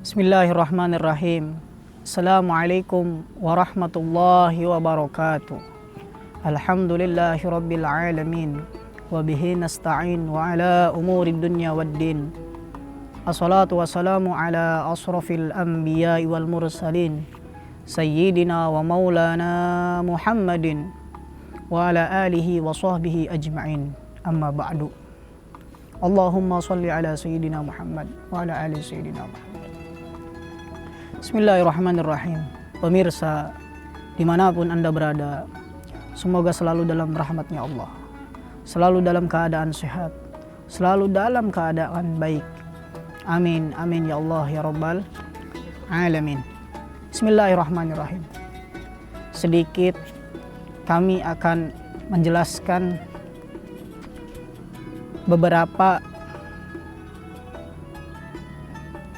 Bismillahirrahmanirrahim. Assalamualaikum warahmatullahi wabarakatuh. Alhamdulillahi rabbil alamin. Wabihi nasta'in wa ala umuri dunya waddin. Assalatu wassalamu ala asrafil anbiya wal mursalin, Sayyidina wa maulana Muhammadin wa ala alihi wa sahbihi ajma'in. Amma ba'du. Allahumma salli ala Sayyidina Muhammad wa ala ali Sayyidina Muhammad. Bismillahirrahmanirrahim. Pemirsa dimanapun Anda berada, semoga selalu dalam rahmatnya Allah, selalu dalam keadaan sehat, selalu dalam keadaan baik. Amin, amin ya Allah ya Rabbal Alamin. Bismillahirrahmanirrahim. Sedikit kami akan menjelaskan beberapa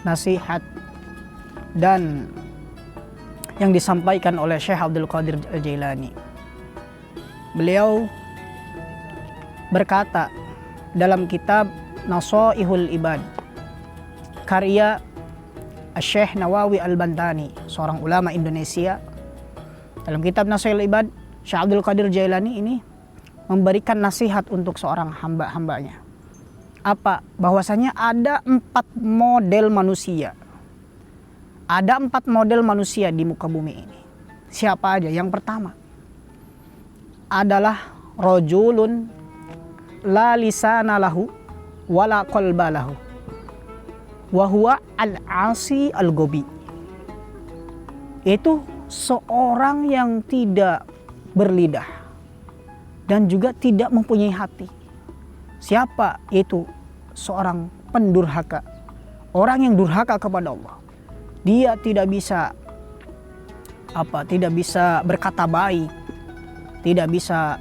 nasihat dan yang disampaikan oleh Syekh Abdul Qadir Al-Jailani. Beliau berkata dalam kitab Nasaihul Ibad, karya Syekh Nawawi Al-Bantani, seorang ulama Indonesia. Dalam kitab Nasaihul Ibad, Syekh Abdul Qadir Jailani ini memberikan nasihat untuk seorang hamba-hambanya. Apa? Bahwasanya ada 4 model manusia. Ada 4 model manusia di muka bumi ini. Siapa aja? Yang pertama adalah rajulun la lisana lahu wala qalba lahu wa huwa al-asi al-gobi. Itu seorang yang tidak berlidah dan juga tidak mempunyai hati. Siapa itu? Seorang pendurhaka, orang yang durhaka kepada Allah. Dia tidak bisa berkata baik, tidak bisa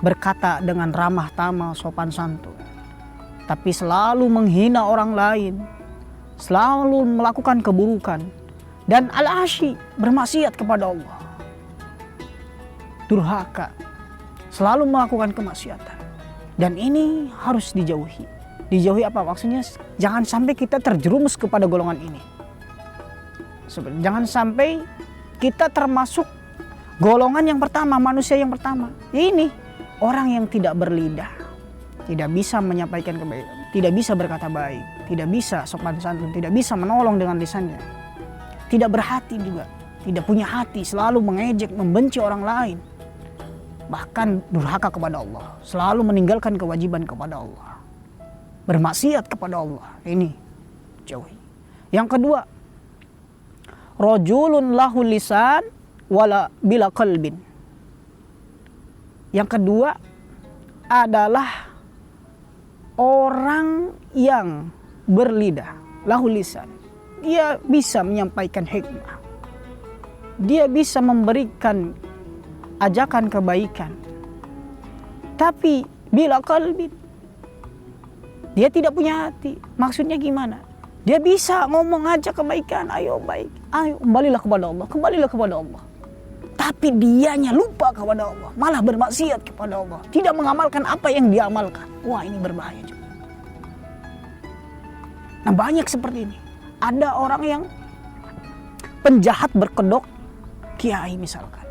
berkata dengan ramah tamah, sopan santun, tapi selalu menghina orang lain, selalu melakukan keburukan, dan al-ashi, bermaksiat kepada Allah. Durhaka, selalu melakukan kemaksiatan, dan ini harus dijauhi. Dijauhi apa maksudnya? Jangan sampai kita terjerumus kepada golongan ini. Jangan sampai kita termasuk golongan yang pertama, manusia yang pertama. Ini orang yang tidak berlidah, tidak bisa menyampaikan kebaikan, tidak bisa berkata baik, tidak bisa sopan santun, tidak bisa menolong dengan lisannya, tidak berhati juga, tidak punya hati, selalu mengejek, membenci orang lain, bahkan durhaka kepada Allah, selalu meninggalkan kewajiban kepada Allah, bermaksiat kepada Allah. Ini jauhi. Yang kedua, rajulun lahu lisan wala bila qalbin. Yang kedua adalah orang yang berlidah, lahu lisan. Dia bisa menyampaikan hikmah. Dia bisa memberikan ajakan kebaikan. Tapi bila qalbin, dia tidak punya hati. Maksudnya gimana? Dia bisa ngomong aja kebaikan, ayo baik, ayo kembalilah kepada Allah, kembalilah kepada Allah. Tapi dianya lupa kepada Allah, malah bermaksiat kepada Allah, tidak mengamalkan apa yang dia amalkan. Wah, ini berbahaya juga. Nah, banyak seperti ini. Ada orang yang penjahat berkedok kiai misalkan.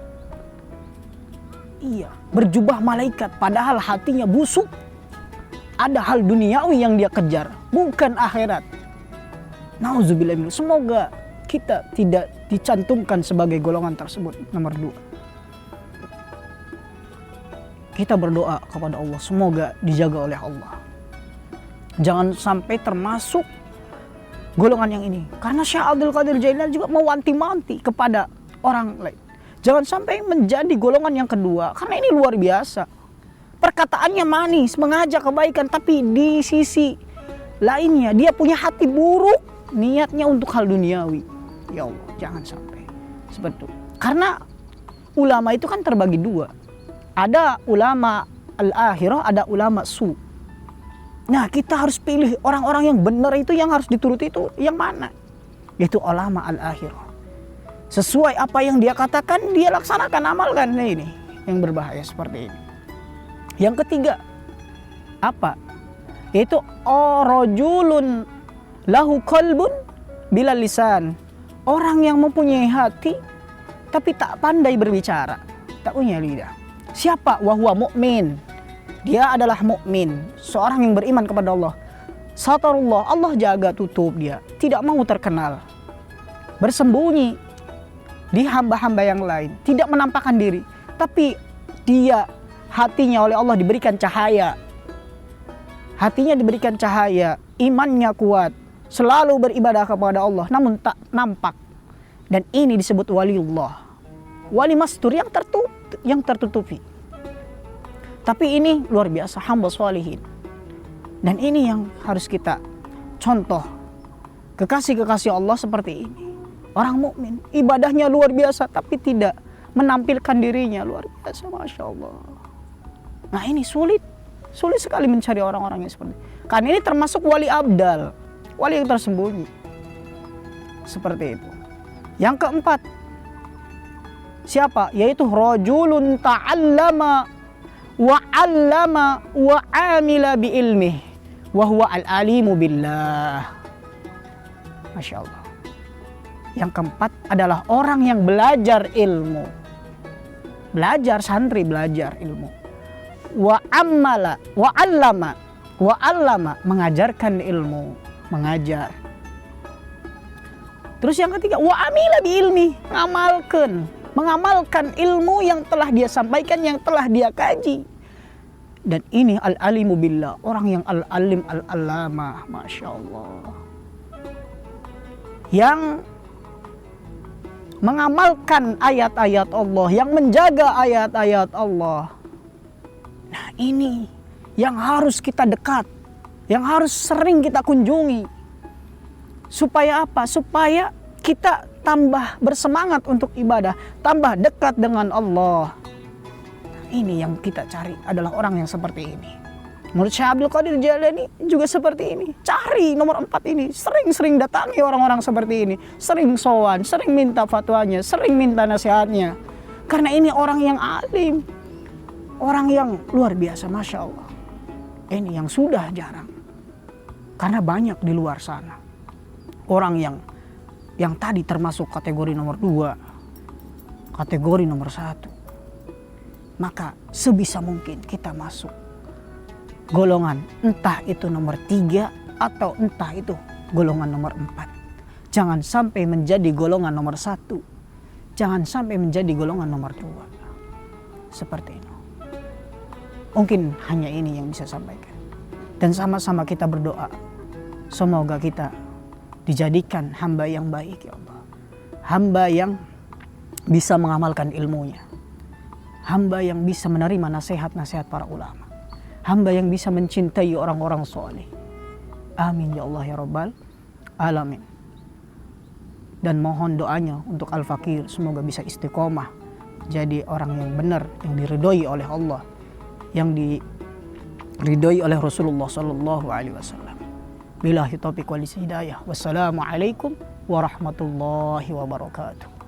Iya, berjubah malaikat, padahal hatinya busuk. Ada hal duniawi yang dia kejar, bukan akhirat. Nauzubillah, semoga kita tidak dicantumkan sebagai golongan tersebut. Nomor 2, kita berdoa kepada Allah, semoga dijaga oleh Allah. Jangan sampai termasuk golongan yang ini. Karena Syekh Abdul Qadir Jailani juga mewanti-wanti kepada orang lain. Jangan sampai menjadi golongan yang kedua, karena ini luar biasa. Perkataannya manis, mengajak kebaikan, tapi di sisi lainnya dia punya hati buruk. Niatnya untuk hal duniawi. Ya Allah, jangan sampai seperti itu. Karena ulama itu kan terbagi 2. Ada ulama al-akhirah, ada ulama su. Nah, kita harus pilih orang-orang yang benar itu, yang harus dituruti itu yang mana? Yaitu ulama al-akhirah. Sesuai apa yang dia katakan, dia laksanakan, amalkan. Nah, ini yang berbahaya seperti ini. Yang ketiga, apa? Yaitu rajulun lahu qalbun bila lisan. Orang yang mempunyai hati tapi tak pandai berbicara, tak punya lidah. Siapa? Wahuwa mu'min. Dia adalah mukmin, seorang yang beriman kepada Allah. Satarullah, Allah jaga tutup dia, tidak mau terkenal. Bersembunyi di hamba-hamba yang lain, tidak menampakkan diri, tapi dia hatinya oleh Allah diberikan cahaya. Hatinya diberikan cahaya, imannya kuat, selalu beribadah kepada Allah namun tak nampak. Dan ini disebut waliullah. Wali mastur yang tertutupi. Tapi ini luar biasa, hamba sholihin. Dan ini yang harus kita contoh. Kekasih-kekasih Allah seperti ini. Orang mukmin, ibadahnya luar biasa tapi tidak menampilkan dirinya, luar biasa, Masya Allah. Nah ini sulit sekali mencari orang-orang yang seperti ini. Karena ini termasuk wali abdal, wali yang tersembunyi. Seperti itu. Yang keempat, siapa? Yaitu rajulun ta'allama wa 'allama wa 'amila bi ilmih wa huwa al-alimu billah. Masya Allah. Yang keempat adalah orang yang belajar ilmu. Belajar, santri belajar ilmu. Wa 'allama, mengajarkan ilmu, mengajar. Terus yang ketiga, wa 'amila bi ilmi, mengamalkan ilmu yang telah dia sampaikan, yang telah dia kaji. Dan ini al-alimu billah, orang yang al-alim al-allamah, Masya Allah. Yang mengamalkan ayat-ayat Allah, yang menjaga ayat-ayat Allah. Nah ini yang harus kita dekat, yang harus sering kita kunjungi. Supaya apa? Supaya kita tambah bersemangat untuk ibadah, tambah dekat dengan Allah. Ini yang kita cari adalah orang yang seperti ini. Menurut Syekh Abdul Qadir Jailani juga seperti ini. Cari nomor 4 ini. Sering-sering datangi orang-orang seperti ini. Sering sowan, sering minta fatwanya, sering minta nasihatnya. Karena ini orang yang alim. Orang yang luar biasa, Masya Allah. Ini yang sudah jarang. Karena banyak di luar sana. Orang yang tadi termasuk kategori nomor 2. Kategori nomor 1. Maka sebisa mungkin kita masuk golongan entah itu nomor 3 atau entah itu golongan nomor 4. Jangan sampai menjadi golongan nomor 1. Jangan sampai menjadi golongan nomor 2. Seperti itu. Mungkin hanya ini yang bisa sampaikan. Dan sama-sama kita berdoa. Semoga kita dijadikan hamba yang baik ya Allah. Hamba yang bisa mengamalkan ilmunya. Hamba yang bisa menerima nasihat-nasihat para ulama. Hamba yang bisa mencintai orang-orang soleh. Amin ya Allah ya Rabbal Alamin. Dan mohon doanya untuk Al-Fakir. Semoga bisa istiqomah. Jadi orang yang benar. Yang diridhoi oleh Allah. Yang diridhoi oleh Rasulullah SAW. Billahi taufiq wal hidayah. Wassalamualaikum warahmatullahi wabarakatuh.